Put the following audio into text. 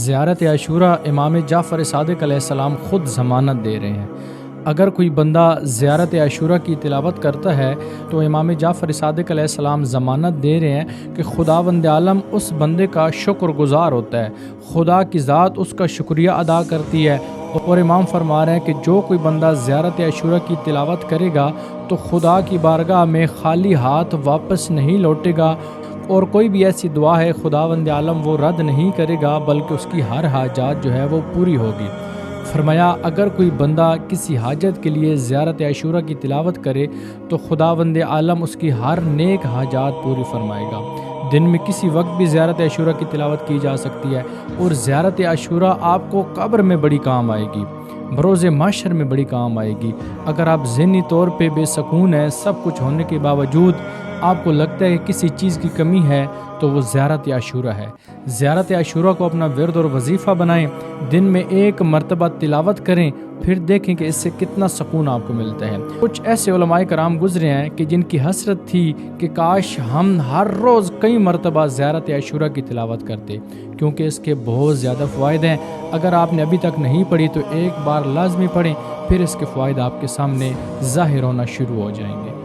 زیارت عاشورہ امام جعفر صادق علیہ السلام خود ضمانت دے رہے ہیں۔ اگر کوئی بندہ زیارت عاشورہ کی تلاوت کرتا ہے تو امام جعفر صادق علیہ السلام ضمانت دے رہے ہیں کہ خداوند عالم اس بندے کا شکر گزار ہوتا ہے، خدا کی ذات اس کا شکریہ ادا کرتی ہے، اور امام فرما رہے ہیں کہ جو کوئی بندہ زیارت عاشورہ کی تلاوت کرے گا تو خدا کی بارگاہ میں خالی ہاتھ واپس نہیں لوٹے گا، اور کوئی بھی ایسی دعا ہے خداوند عالم وہ رد نہیں کرے گا بلکہ اس کی ہر حاجات جو ہے وہ پوری ہوگی۔ فرمایا اگر کوئی بندہ کسی حاجت کے لیے زیارت عاشورہ کی تلاوت کرے تو خداوند عالم اس کی ہر نیک حاجات پوری فرمائے گا۔ دن میں کسی وقت بھی زیارت عاشورہ کی تلاوت کی جا سکتی ہے، اور زیارت عاشورہ آپ کو قبر میں بڑی کام آئے گی، بروز محشر میں بڑی کام آئے گی۔ اگر آپ ذہنی طور پہ بے سکون ہیں، سب کچھ ہونے کے باوجود آپ کو لگتا ہے کہ کسی چیز کی کمی ہے، تو وہ زیارت عاشورہ ہے۔ زیارت عاشورہ کو اپنا ورد اور وظیفہ بنائیں، دن میں ایک مرتبہ تلاوت کریں، پھر دیکھیں کہ اس سے کتنا سکون آپ کو ملتا ہے۔ کچھ ایسے علماء کرام گزرے ہیں کہ جن کی حسرت تھی کہ کاش ہم ہر روز کئی مرتبہ زیارت عاشورہ کی تلاوت کرتے، کیونکہ اس کے بہت زیادہ فوائد ہیں۔ اگر آپ نے ابھی تک نہیں پڑھی تو ایک بار لازمی پڑھیں، پھر اس کے فوائد آپ کے سامنے ظاہر ہونا شروع ہو جائیں گے۔